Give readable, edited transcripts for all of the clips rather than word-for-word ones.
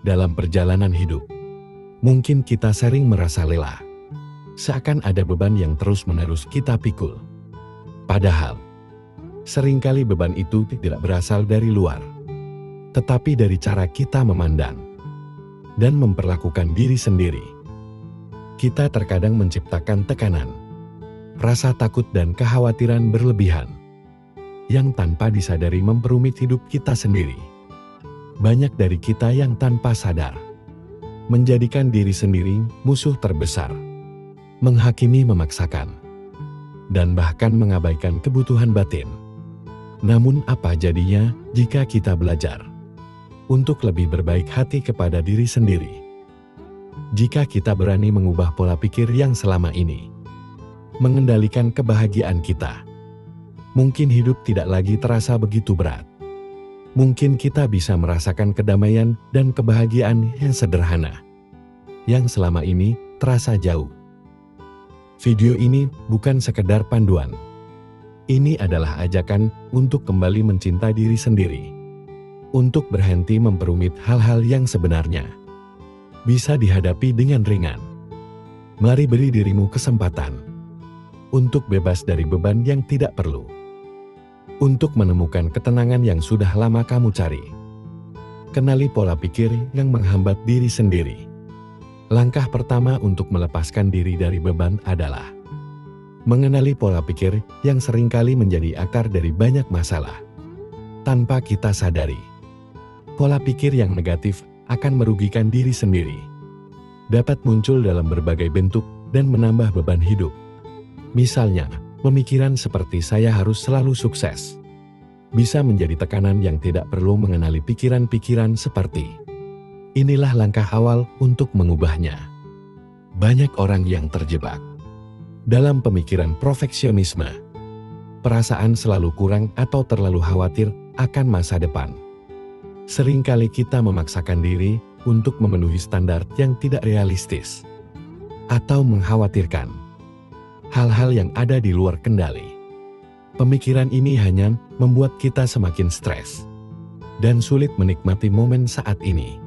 Dalam perjalanan hidup, mungkin kita sering merasa lelah. Seakan ada beban yang terus-menerus kita pikul. Padahal, seringkali beban itu tidak berasal dari luar, tetapi dari cara kita memandang dan memperlakukan diri sendiri. Kita terkadang menciptakan tekanan, rasa takut dan kekhawatiran berlebihan yang tanpa disadari memperumit hidup kita sendiri. Banyak dari kita yang tanpa sadar menjadikan diri sendiri musuh terbesar, menghakimi memaksakan, dan bahkan mengabaikan kebutuhan batin. Namun apa jadinya jika kita belajar untuk lebih berbaik hati kepada diri sendiri? Jika kita berani mengubah pola pikir yang selama ini mengendalikan kebahagiaan kita, mungkin hidup tidak lagi terasa begitu berat. Mungkin kita bisa merasakan kedamaian dan kebahagiaan yang sederhana, yang selama ini terasa jauh. Video ini bukan sekedar panduan. Ini adalah ajakan untuk kembali mencintai diri sendiri, untuk berhenti memperumit hal-hal yang sebenarnya bisa dihadapi dengan ringan. Mari beri dirimu kesempatan untuk bebas dari beban yang tidak perlu, untuk menemukan ketenangan yang sudah lama kamu cari. Kenali pola pikir yang menghambat diri sendiri. Langkah pertama untuk melepaskan diri dari beban adalah mengenali pola pikir yang seringkali menjadi akar dari banyak masalah. Tanpa kita sadari, pola pikir yang negatif akan merugikan diri sendiri. Dapat muncul dalam berbagai bentuk dan menambah beban hidup. Misalnya, pemikiran seperti saya harus selalu sukses bisa menjadi tekanan yang tidak perlu. Mengenali pikiran-pikiran seperti inilah langkah awal untuk mengubahnya. Banyak orang yang terjebak dalam pemikiran perfeksionisme, perasaan selalu kurang atau terlalu khawatir akan masa depan. Seringkali kita memaksakan diri untuk memenuhi standar yang tidak realistis atau mengkhawatirkan hal-hal yang ada di luar kendali. Pemikiran ini hanya membuat kita semakin stres dan sulit menikmati momen saat ini.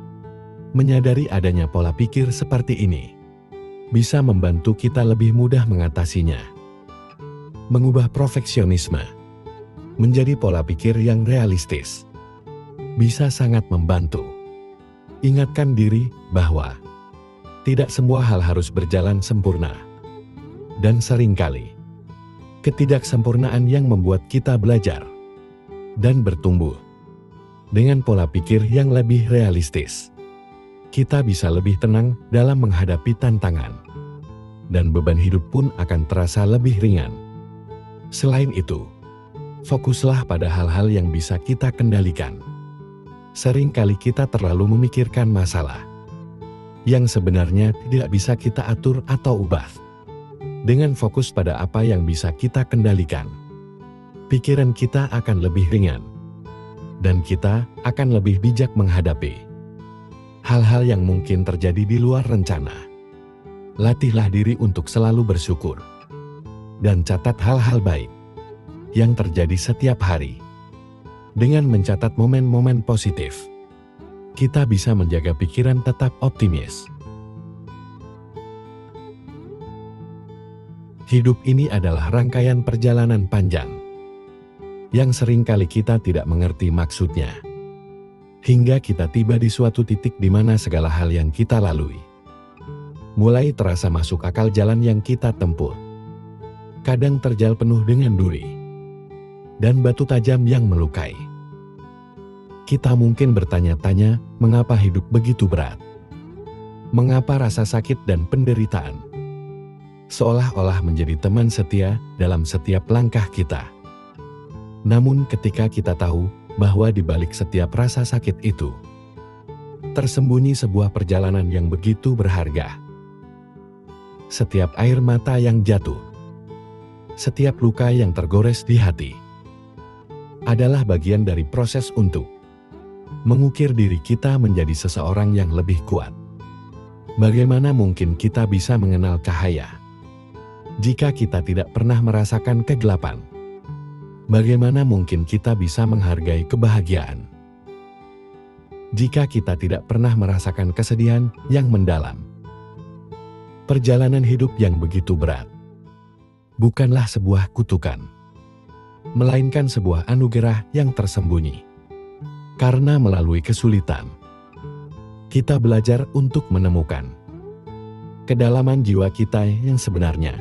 Menyadari adanya pola pikir seperti ini bisa membantu kita lebih mudah mengatasinya. Mengubah perfeksionisme menjadi pola pikir yang realistis bisa sangat membantu. Ingatkan diri bahwa tidak semua hal harus berjalan sempurna. Dan seringkali, ketidaksempurnaan yang membuat kita belajar dan bertumbuh. Dengan pola pikir yang lebih realistis, kita bisa lebih tenang dalam menghadapi tantangan. Dan beban hidup pun akan terasa lebih ringan. Selain itu, fokuslah pada hal-hal yang bisa kita kendalikan. Seringkali kita terlalu memikirkan masalah yang sebenarnya tidak bisa kita atur atau ubah. Dengan fokus pada apa yang bisa kita kendalikan, pikiran kita akan lebih ringan, dan kita akan lebih bijak menghadapi hal-hal yang mungkin terjadi di luar rencana. Latihlah diri untuk selalu bersyukur, dan catat hal-hal baik yang terjadi setiap hari. Dengan mencatat momen-momen positif, kita bisa menjaga pikiran tetap optimis. Hidup ini adalah rangkaian perjalanan panjang yang seringkali kita tidak mengerti maksudnya, hingga kita tiba di suatu titik di mana segala hal yang kita lalui mulai terasa masuk akal. Jalan yang kita tempuh kadang terjal penuh dengan duri dan batu tajam yang melukai. Kita mungkin bertanya-tanya, mengapa hidup begitu berat? Mengapa rasa sakit dan penderitaan seolah-olah menjadi teman setia dalam setiap langkah kita? Namun ketika kita tahu bahwa di balik setiap rasa sakit itu tersembunyi sebuah perjalanan yang begitu berharga. Setiap air mata yang jatuh, setiap luka yang tergores di hati adalah bagian dari proses untuk mengukir diri kita menjadi seseorang yang lebih kuat. Bagaimana mungkin kita bisa mengenal cahaya jika kita tidak pernah merasakan kegelapan? Bagaimana mungkin kita bisa menghargai kebahagiaan jika kita tidak pernah merasakan kesedihan yang mendalam. Perjalanan hidup yang begitu berat bukanlah sebuah kutukan, melainkan sebuah anugerah yang tersembunyi. Karena melalui kesulitan, kita belajar untuk menemukan kedalaman jiwa kita yang sebenarnya.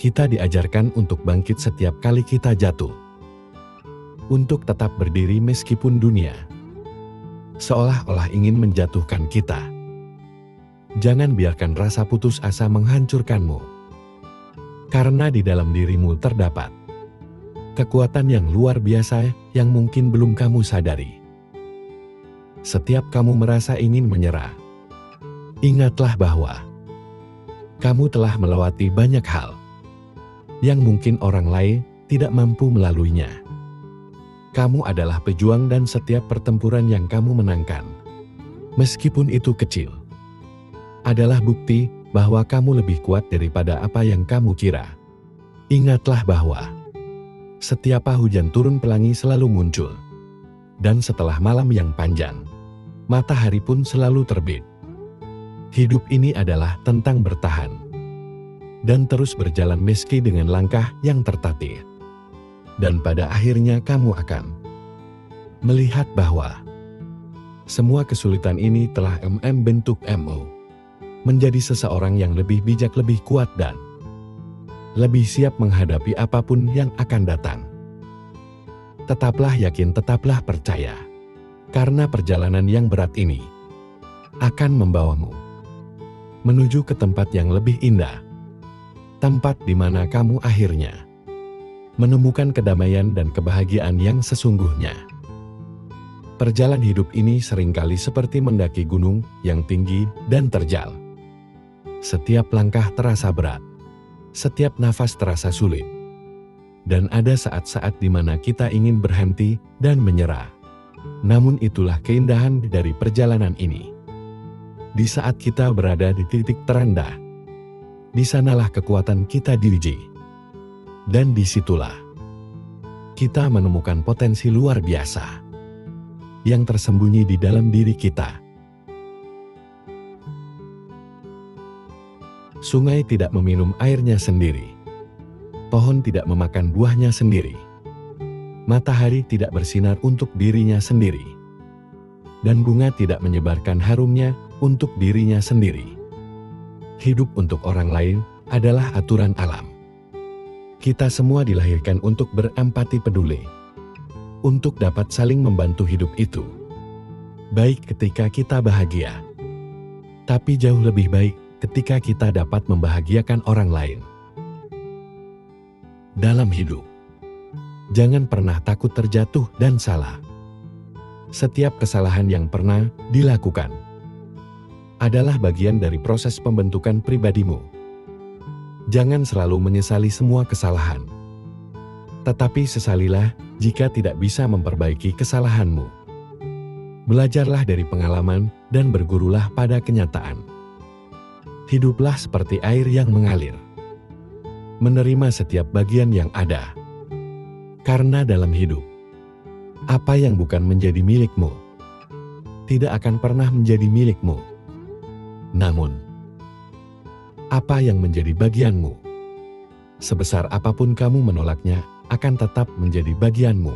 Kita diajarkan untuk bangkit setiap kali kita jatuh, untuk tetap berdiri meskipun dunia seolah-olah ingin menjatuhkan kita. Jangan biarkan rasa putus asa menghancurkanmu, karena di dalam dirimu terdapat kekuatan yang luar biasa yang mungkin belum kamu sadari. Setiap kamu merasa ingin menyerah, ingatlah bahwa kamu telah melewati banyak hal yang mungkin orang lain tidak mampu melaluinya. Kamu adalah pejuang dan setiap pertempuran yang kamu menangkan, meskipun itu kecil, adalah bukti bahwa kamu lebih kuat daripada apa yang kamu kira. Ingatlah bahwa setiap hujan turun pelangi selalu muncul, dan setelah malam yang panjang, matahari pun selalu terbit. Hidup ini adalah tentang bertahan dan terus berjalan meski dengan langkah yang tertatih. Dan pada akhirnya kamu akan melihat bahwa semua kesulitan ini telah membentuk menjadi seseorang yang lebih bijak, lebih kuat, dan lebih siap menghadapi apapun yang akan datang. Tetaplah yakin, tetaplah percaya, karena perjalanan yang berat ini akan membawamu menuju ke tempat yang lebih indah, tempat di mana kamu akhirnya menemukan kedamaian dan kebahagiaan yang sesungguhnya. Perjalanan hidup ini seringkali seperti mendaki gunung yang tinggi dan terjal. Setiap langkah terasa berat, setiap nafas terasa sulit, dan ada saat-saat di mana kita ingin berhenti dan menyerah. Namun itulah keindahan dari perjalanan ini. Di saat kita berada di titik terendah, di sanalah kekuatan kita diuji. Dan disitulah kita menemukan potensi luar biasa yang tersembunyi di dalam diri kita. Sungai tidak meminum airnya sendiri, pohon tidak memakan buahnya sendiri, matahari tidak bersinar untuk dirinya sendiri, dan bunga tidak menyebarkan harumnya untuk dirinya sendiri. Hidup untuk orang lain adalah aturan alam. Kita semua dilahirkan untuk berempati peduli, untuk dapat saling membantu hidup itu. Baik ketika kita bahagia, tapi jauh lebih baik ketika kita dapat membahagiakan orang lain. Dalam hidup, jangan pernah takut terjatuh dan salah. Setiap kesalahan yang pernah dilakukan adalah bagian dari proses pembentukan pribadimu. Jangan selalu menyesali semua kesalahan, tetapi sesalilah jika tidak bisa memperbaiki kesalahanmu. Belajarlah dari pengalaman dan bergurulah pada kenyataan. Hiduplah seperti air yang mengalir, menerima setiap bagian yang ada. Karena dalam hidup, apa yang bukan menjadi milikmu tidak akan pernah menjadi milikmu. Namun, apa yang menjadi bagianmu, sebesar apapun kamu menolaknya, akan tetap menjadi bagianmu.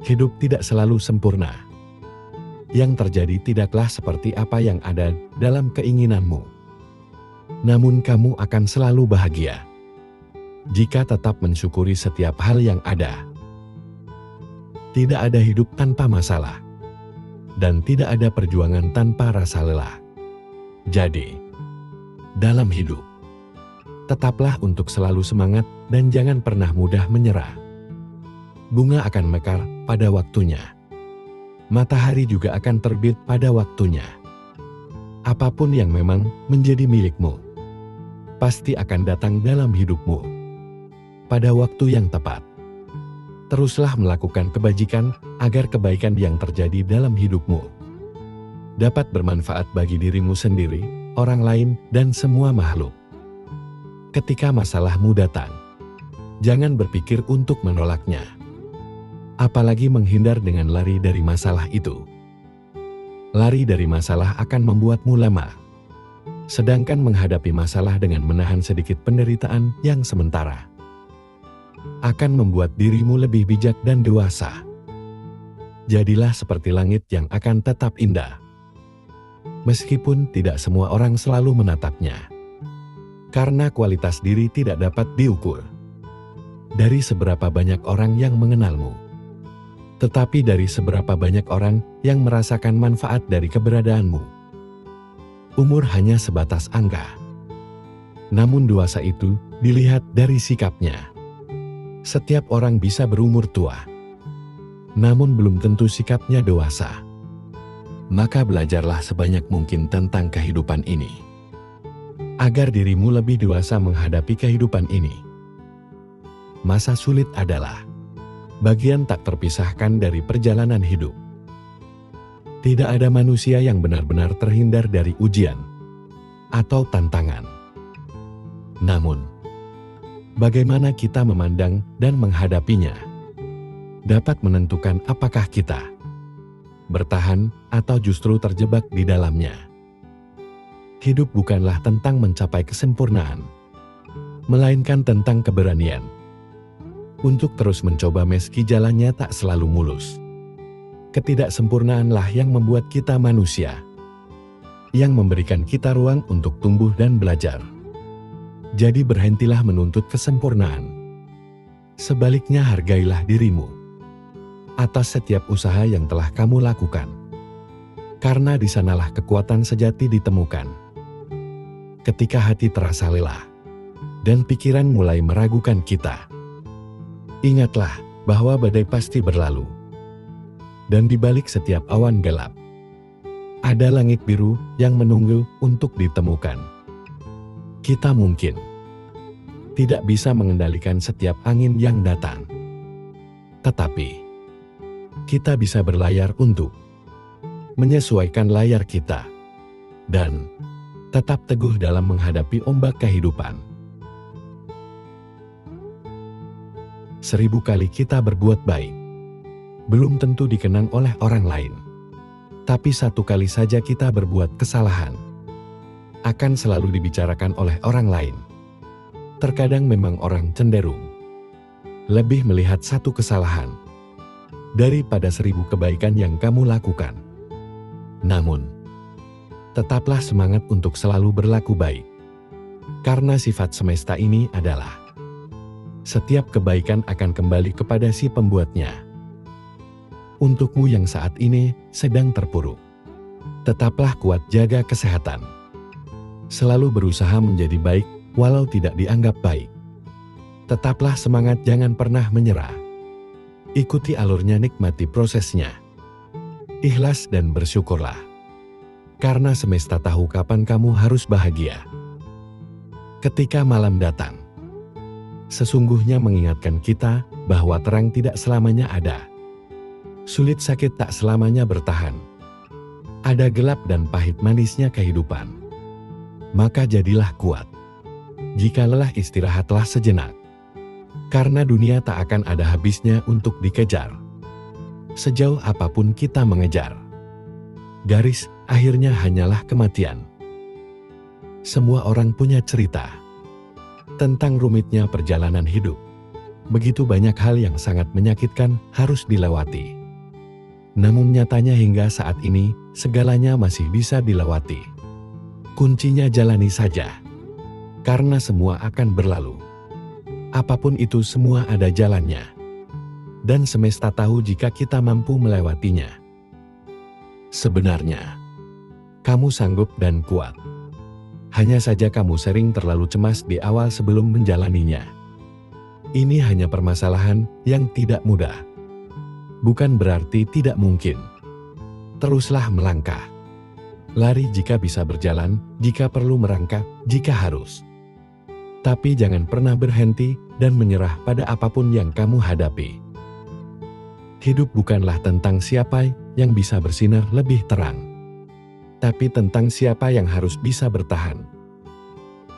Hidup tidak selalu sempurna. Yang terjadi tidaklah seperti apa yang ada dalam keinginanmu. Namun kamu akan selalu bahagia jika tetap mensyukuri setiap hal yang ada. Tidak ada hidup tanpa masalah, dan tidak ada perjuangan tanpa rasa lelah. Jadi, dalam hidup, tetaplah untuk selalu semangat dan jangan pernah mudah menyerah. Bunga akan mekar pada waktunya. Matahari juga akan terbit pada waktunya. Apapun yang memang menjadi milikmu, pasti akan datang dalam hidupmu pada waktu yang tepat. Teruslah melakukan kebajikan agar kebaikan yang terjadi dalam hidupmu dapat bermanfaat bagi dirimu sendiri, orang lain, dan semua makhluk. Ketika masalahmu datang, jangan berpikir untuk menolaknya. apalagi menghindar dengan lari dari masalah itu. Lari dari masalah akan membuatmu lemah. Sedangkan menghadapi masalah dengan menahan sedikit penderitaan yang sementara akan membuat dirimu lebih bijak dan dewasa. Jadilah seperti langit yang akan tetap indah, meskipun tidak semua orang selalu menatapnya. Karena kualitas diri tidak dapat diukur dari seberapa banyak orang yang mengenalmu, tetapi dari seberapa banyak orang yang merasakan manfaat dari keberadaanmu. Umur hanya sebatas angka, namun dewasa itu dilihat dari sikapnya. Setiap orang bisa berumur tua, namun belum tentu sikapnya dewasa. Maka belajarlah sebanyak mungkin tentang kehidupan ini, agar dirimu lebih dewasa menghadapi kehidupan ini. Masa sulit adalah bagian tak terpisahkan dari perjalanan hidup. Tidak ada manusia yang benar-benar terhindar dari ujian atau tantangan. Namun, bagaimana kita memandang dan menghadapinya dapat menentukan apakah kita bertahan atau justru terjebak di dalamnya. Hidup bukanlah tentang mencapai kesempurnaan, melainkan tentang keberanian untuk terus mencoba meski jalannya tak selalu mulus. Ketidaksempurnaanlah yang membuat kita manusia, yang memberikan kita ruang untuk tumbuh dan belajar. Jadi berhentilah menuntut kesempurnaan. Sebaliknya hargailah dirimu atas setiap usaha yang telah kamu lakukan. Karena di sanalah kekuatan sejati ditemukan. Ketika hati terasa lelah dan pikiran mulai meragukan kita, ingatlah bahwa badai pasti berlalu. Dan di balik setiap awan gelap, ada langit biru yang menunggu untuk ditemukan. Kita mungkin tidak bisa mengendalikan setiap angin yang datang, tetapi kita bisa berlayar untuk menyesuaikan layar kita dan tetap teguh dalam menghadapi ombak kehidupan. 1000 kali kita berbuat baik, belum tentu dikenang oleh orang lain. Tapi 1 kali saja kita berbuat kesalahan, akan selalu dibicarakan oleh orang lain. Terkadang memang orang cenderung lebih melihat 1 kesalahan daripada 1000 kebaikan yang kamu lakukan. Namun, tetaplah semangat untuk selalu berlaku baik. Karena sifat semesta ini adalah setiap kebaikan akan kembali kepada si pembuatnya. Untukmu yang saat ini sedang terpuruk, tetaplah kuat, jaga kesehatan. Selalu berusaha menjadi baik walau tidak dianggap baik. Tetaplah semangat, jangan pernah menyerah. Ikuti alurnya, nikmati prosesnya. Ikhlas dan bersyukurlah. Karena semesta tahu kapan kamu harus bahagia. Ketika malam datang, sesungguhnya mengingatkan kita bahwa terang tidak selamanya ada. Sulit sakit tak selamanya bertahan. Ada gelap dan pahit manisnya kehidupan. Maka jadilah kuat. Jika lelah, istirahatlah sejenak. Karena dunia tak akan ada habisnya untuk dikejar. Sejauh apapun kita mengejar, garis akhirnya hanyalah kematian. Semua orang punya cerita tentang rumitnya perjalanan hidup. Begitu banyak hal yang sangat menyakitkan harus dilewati. Namun nyatanya hingga saat ini, segalanya masih bisa dilewati. Kuncinya jalani saja. Karena semua akan berlalu. Apapun itu, semua ada jalannya. Dan semesta tahu jika kita mampu melewatinya. Sebenarnya, kamu sanggup dan kuat. Hanya saja kamu sering terlalu cemas di awal sebelum menjalaninya. Ini hanya permasalahan yang tidak mudah. Bukan berarti tidak mungkin. Teruslah melangkah. Lari jika bisa berjalan, jika perlu merangkak, jika harus. Tapi jangan pernah berhenti dan menyerah pada apapun yang kamu hadapi. Hidup bukanlah tentang siapa yang bisa bersinar lebih terang, tapi tentang siapa yang harus bisa bertahan.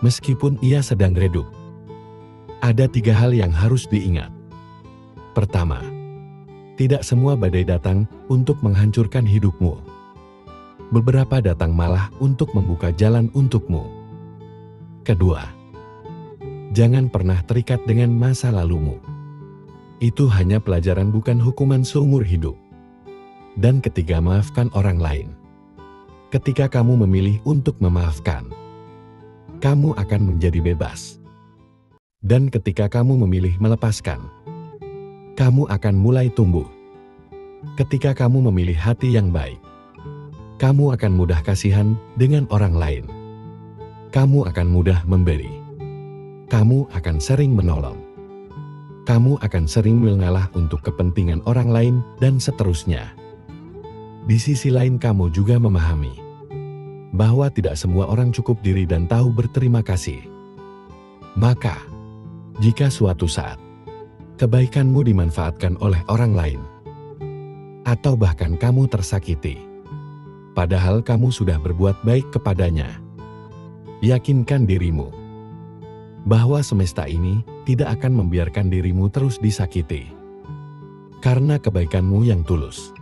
Meskipun ia sedang redup. Ada 3 hal yang harus diingat. Pertama, Tidak semua badai datang untuk menghancurkan hidupmu. Beberapa datang malah untuk membuka jalan untukmu. Kedua, jangan pernah terikat dengan masa lalumu. Itu hanya pelajaran, bukan hukuman seumur hidup. Dan ketiga, maafkan orang lain. Ketika kamu memilih untuk memaafkan, kamu akan menjadi bebas. Dan ketika kamu memilih melepaskan, kamu akan mulai tumbuh. Ketika kamu memilih hati yang baik, kamu akan mudah kasihan dengan orang lain. Kamu akan mudah memberi. Kamu akan sering menolong. Kamu akan sering mengalah untuk kepentingan orang lain, dan seterusnya. Di sisi lain, kamu juga memahami bahwa tidak semua orang cukup diri dan tahu berterima kasih. Maka, jika suatu saat kebaikanmu dimanfaatkan oleh orang lain, atau bahkan kamu tersakiti, padahal kamu sudah berbuat baik kepadanya, yakinkan dirimu bahwa semesta ini tidak akan membiarkan dirimu terus disakiti. Karena kebaikanmu yang tulus